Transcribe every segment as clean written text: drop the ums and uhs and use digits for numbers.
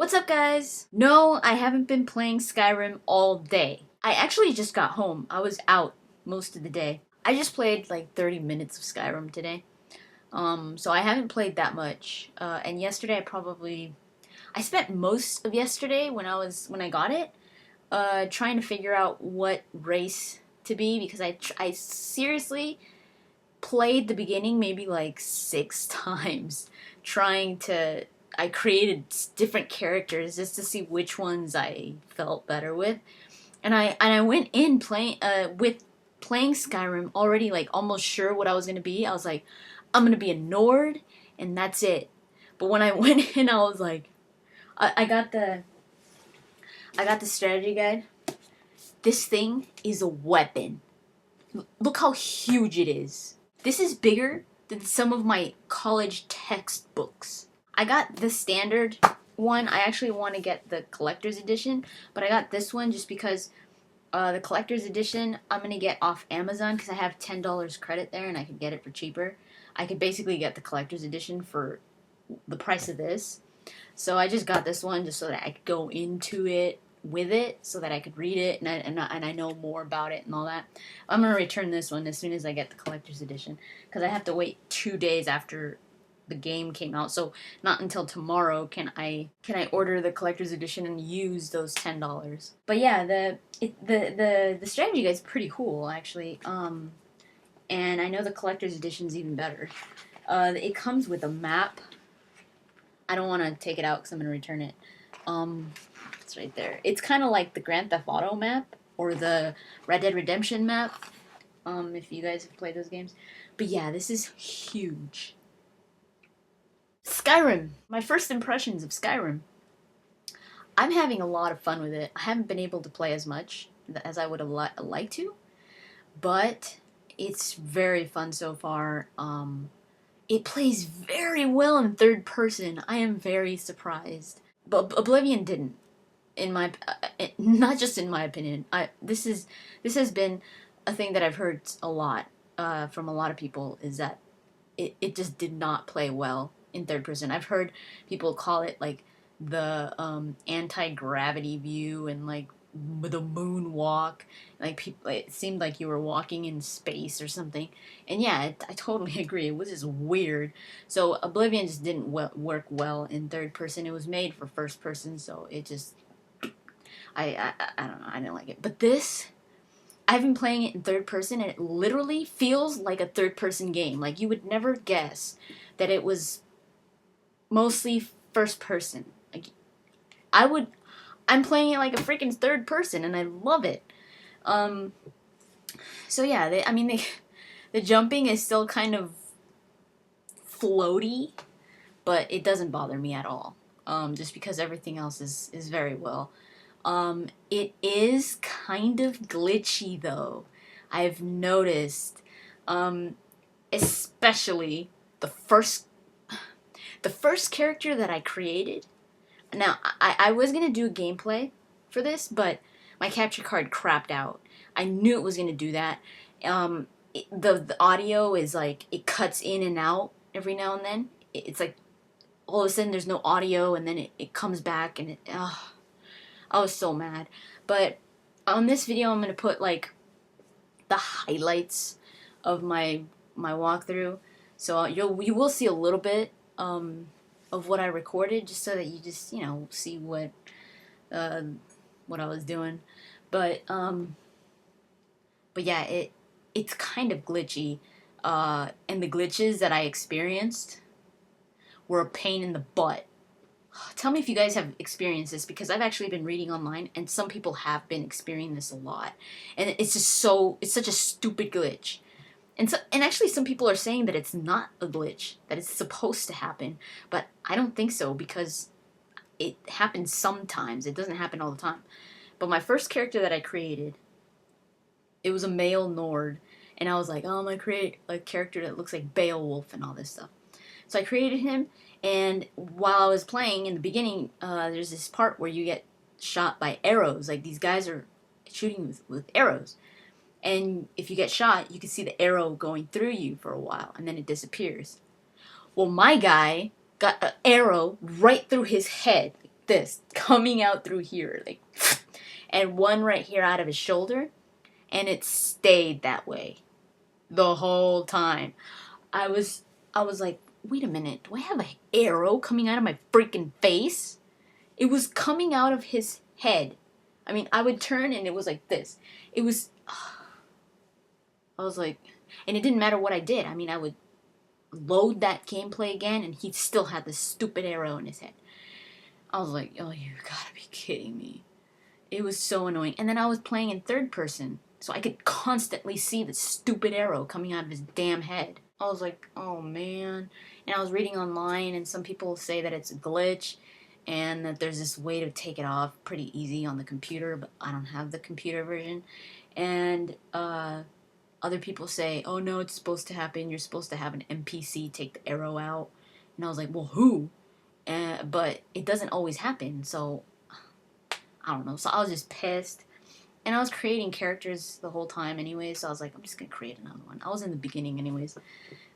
What's up, guys? No, I haven't been playing Skyrim all day. I actually just got home. I was out most of the day. I just played like 30 minutes of Skyrim today. So I haven't played that much. And yesterday I spent most of yesterday when I got it, trying to figure out what race to be because I seriously played the beginning maybe like 6 times trying to I created different characters just to see which ones I felt better with. And I went in playing Skyrim already like almost sure what I was going to be. I was like I'm going to be a Nord and that's it. But when I went in I was like I got the strategy guide. This thing is a weapon. Look how huge it is. This is bigger than some of my college textbooks. I got the standard one. I actually want to get the collector's edition, but I got this one just because the collector's edition I'm going to get off Amazon because I have $10 credit there and I could get it for cheaper. I could basically get the collector's edition for the price of this. So I just got this one just so that I could go into it with it so that I could read it and I know more about it and all that. I'm going to return this one as soon as I get the collector's edition because I have to wait 2 days after the game came out. So not until tomorrow can I order the collector's edition and use those $10. But yeah, the strategy guide is pretty cool actually. And I know the collector's edition is even better. It comes with a map. I don't want to take it out because I'm going to return it. It's right there. It's kind of like the Grand Theft Auto map or the Red Dead Redemption map, if you guys have played those games. But yeah, this is huge. Skyrim. My first impressions of Skyrim. I'm having a lot of fun with it. I haven't been able to play as much as I would have liked to, but it's very fun so far. It plays very well in third person. I am very surprised. But Oblivion didn't. In my not just in my opinion. This has been a thing that I've heard a lot from a lot of people is that it just did not play well in third person. I've heard people call it like the anti-gravity view and like the moonwalk. Like people, it seemed like you were walking in space or something. And yeah, I totally agree. It was just weird. So Oblivion just didn't work well in third person. It was made for first person, so it just I don't know. I didn't like it. But this, I've been playing it in third person, and it literally feels like a third person game. Like you would never guess that it was mostly first person. Like I'm playing it like a freaking third person, and I love it. So yeah, the jumping is still kind of floaty, but it doesn't bother me at all. Just because everything else is very well. It is kind of glitchy though. I've noticed, especially the first character that I created. Now, I was going to do a gameplay for this, but my capture card crapped out. I knew it was going to do that. The audio is like, it cuts in and out every now and then. It's like, all of a sudden there's no audio, and then it comes back, and I was so mad. But on this video, I'm going to put like the highlights of my walkthrough. So you will see a little bit of what I recorded, just so that you just see what I was doing. But yeah, it's kind of glitchy, and the glitches that I experienced were a pain in the butt. Tell me if you guys have experienced this, because I've actually been reading online, and some people have been experiencing this a lot, and it's such a stupid glitch. And actually some people are saying that it's not a glitch, that it's supposed to happen, but I don't think so, because it happens sometimes. It doesn't happen all the time. But my first character that I created, it was a male Nord, and I was like, oh, I'm gonna create a character that looks like Beowulf and all this stuff. So I created him, and while I was playing in the beginning, there's this part where you get shot by arrows. Like these guys are shooting with arrows. And if you get shot, you can see the arrow going through you for a while, and then it disappears. Well, my guy got an arrow right through his head, this, coming out through here, like, and one right here out of his shoulder, and it stayed that way the whole time. I was like, wait a minute, do I have an arrow coming out of my freaking face? It was coming out of his head. I mean, I would turn and it was like this. It was, I was like, and it didn't matter what I did. I mean, I would load that gameplay again and he still had this stupid arrow in his head. I was like, oh, you gotta be kidding me. It was so annoying. And then I was playing in third person, so I could constantly see the stupid arrow coming out of his damn head. I was like, oh man. And I was reading online, and some people say that it's a glitch, and that there's this way to take it off pretty easy on the computer, but I don't have the computer version. And other people say, oh no, it's supposed to happen. You're supposed to have an NPC take the arrow out. And I was like, well, who? But it doesn't always happen, so I don't know. So I was just pissed. And I was creating characters the whole time anyway, so I was like, I'm just going to create another one. I was in the beginning anyways.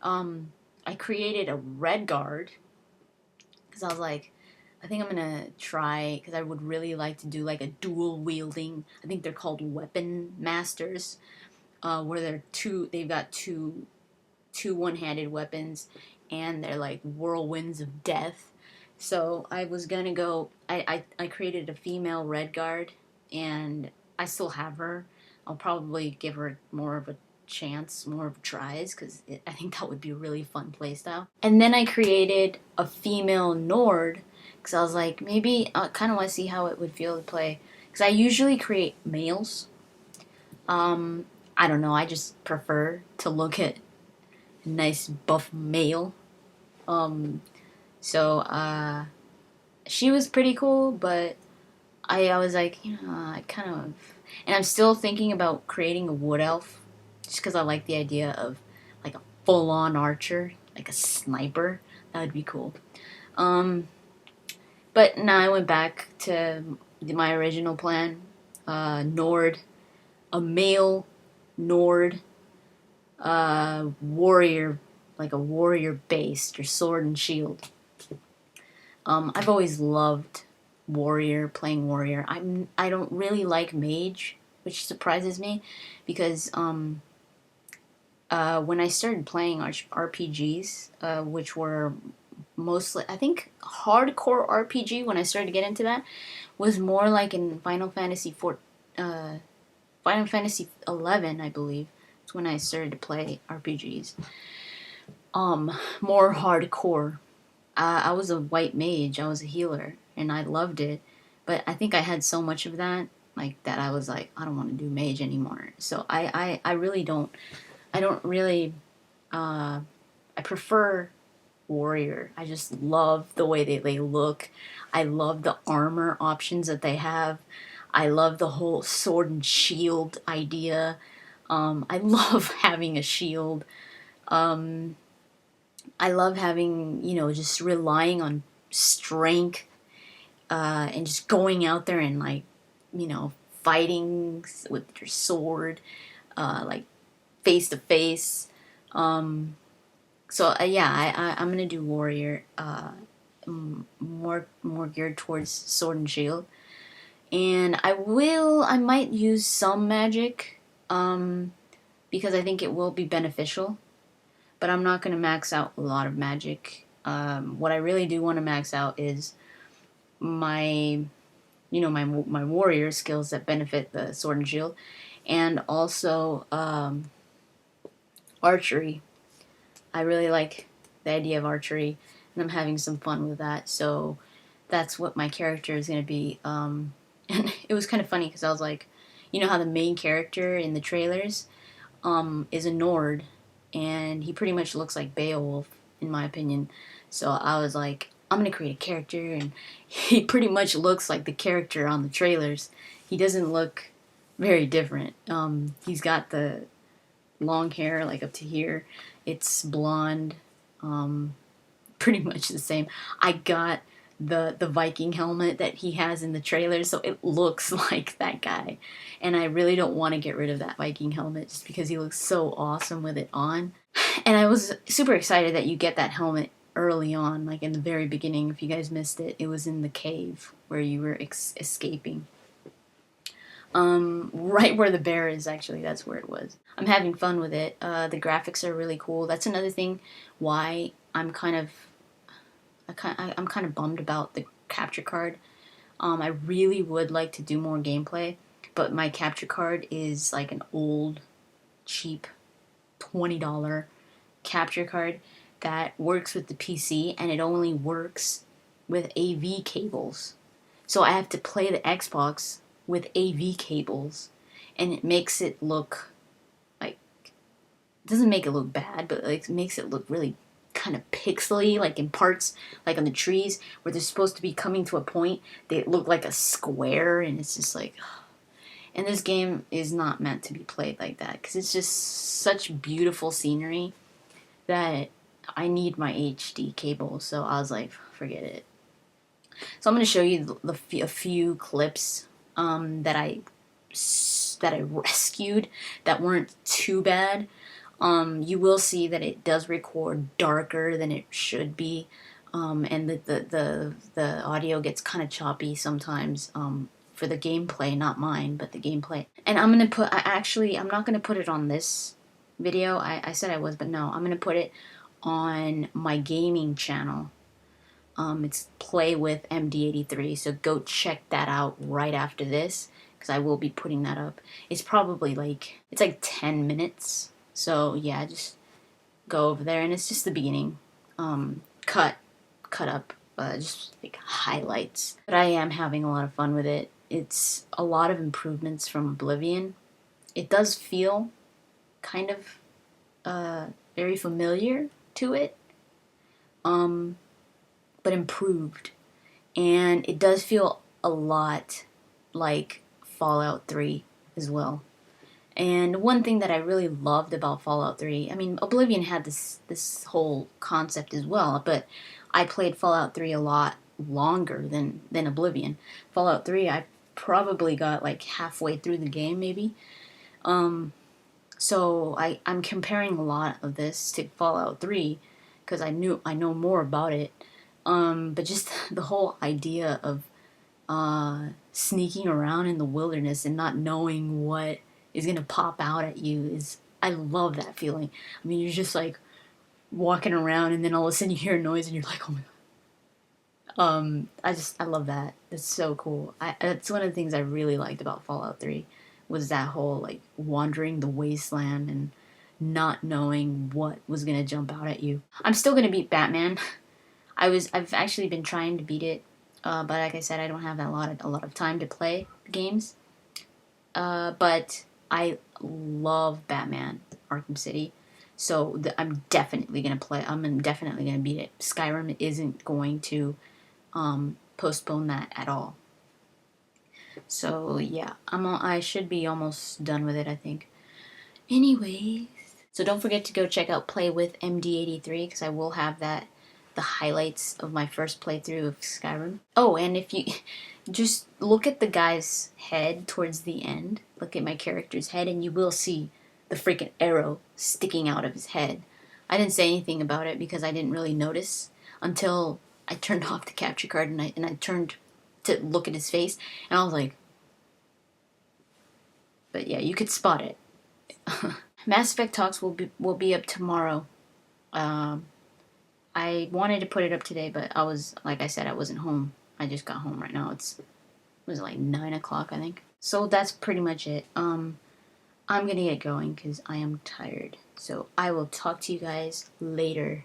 I created a red guard, because I was like, I think I'm going to try, because I would really like to do like a dual wielding, I think they're called weapon masters, where they've got two one-handed weapons, and they're like whirlwinds of death. So I was gonna go, I created a female red guard, and I still have her. I'll probably give her more of a chance, more of tries, because I think that would be a really fun playstyle. And then I created a female Nord, because I was like, maybe I kind of want to see how it would feel to play, because I usually create males. I don't know, I just prefer to look at a nice buff male. So she was pretty cool, but I was like, I kind of, and I'm still thinking about creating a wood elf, just because I like the idea of like a full-on archer, like a sniper. That would be cool. But now I went back to my original plan. Nord, a male Nord, warrior, like a warrior based, your sword and shield. I've always loved warrior, playing warrior. I don't really like mage, which surprises me, because when I started playing RPGs, which were mostly, I think hardcore RPG, when I started to get into that, was more like in Final Fantasy 11, I believe. It's when I started to play RPGs. More hardcore. I was a white mage. I was a healer, and I loved it. But I think I had so much of that, like that I was like, I don't want to do mage anymore. So I really don't. I don't really. I prefer warrior. I just love the way they look. I love the armor options that they have. I love the whole sword and shield idea. I love having a shield. I love having, just relying on strength, and just going out there and like, fighting with your sword, like face to face. So yeah, I'm gonna do warrior, more geared towards sword and shield, and I might use some magic, because I think it will be beneficial. But I'm not going to max out a lot of magic. What I really do want to max out is my warrior skills that benefit the sword and shield, and also archery. I really like the idea of archery, and I'm having some fun with that. So that's what my character is going to be. And it was kind of funny, because I was like, how the main character in the trailers is a Nord, and he pretty much looks like Beowulf, in my opinion. So I was like, I'm gonna create a character, and he pretty much looks like the character on the trailers. He doesn't look very different. He's got the long hair, like up to here. It's blonde, pretty much the same. I got the Viking helmet that he has in the trailer, so it looks like that guy. And I really don't want to get rid of that Viking helmet, just because he looks so awesome with it on. And I was super excited that you get that helmet early on, like in the very beginning. If you guys missed it, it was in the cave where you were escaping. Right where the bear is, actually, that's where it was. I'm having fun with it. The graphics are really cool. That's another thing why I'm kind of bummed about the capture card. I really would like to do more gameplay, but my capture card is like an old, cheap, $20 capture card that works with the PC, and it only works with AV cables. So I have to play the Xbox with AV cables, and it makes it look like, it doesn't make it look bad, but like it makes it look really kind of pixely, like in parts, like on the trees where they're supposed to be coming to a point, they look like a square, and it's just like, and this game is not meant to be played like that because it's just such beautiful scenery that I need my HD cable. So I was like, forget it. So I'm going to show you a few clips that I rescued that weren't too bad. You will see that it does record darker than it should be, and the audio gets kind of choppy sometimes for the gameplay, not mine, but the gameplay. And I'm gonna put, I'm not gonna put it on this video. I said I was, but no, I'm gonna put it on my gaming channel. It's Play with MD83, so go check that out right after this, because I will be putting that up. It's probably like, it's like 10 minutes. So yeah, just go over there, and it's just the beginning. Cut up, just like highlights. But I am having a lot of fun with it. It's a lot of improvements from Oblivion. It does feel kind of very familiar to it, but improved. And it does feel a lot like Fallout 3 as well. And one thing that I really loved about Fallout 3, I mean, Oblivion had this whole concept as well, but I played Fallout 3 a lot longer than Oblivion. Fallout 3, I probably got like halfway through the game, maybe. So I'm comparing a lot of this to Fallout 3 because I know more about it. But just the whole idea of sneaking around in the wilderness and not knowing what is gonna pop out at you is, I love that feeling. I mean, you're just like walking around, and then all of a sudden you hear a noise, and you're like, oh my god. I love that. It's so cool. That's one of the things I really liked about Fallout 3, was that whole like wandering the wasteland and not knowing what was gonna jump out at you. I'm still gonna beat Batman. I've actually been trying to beat it, but like I said, I don't have a lot of time to play games. But I love Batman Arkham City, so I'm definitely gonna play. I'm definitely gonna beat it. Skyrim isn't going to postpone that at all. So yeah, I should be almost done with it, I think. Anyways, so don't forget to go check out Play with MD83 because I will have the highlights of my first playthrough of Skyrim. Oh, and if you just look at the guy's head towards the end, look at my character's head, and you will see the freaking arrow sticking out of his head. I didn't say anything about it because I didn't really notice until I turned off the capture card and I turned to look at his face, and I was like, but yeah, you could spot it. Mass Effect Talks will be up tomorrow. I wanted to put it up today, but like I said, I wasn't home. I just got home right now. It was like 9 o'clock, I think. So that's pretty much it. I'm gonna get going because I am tired. So I will talk to you guys later.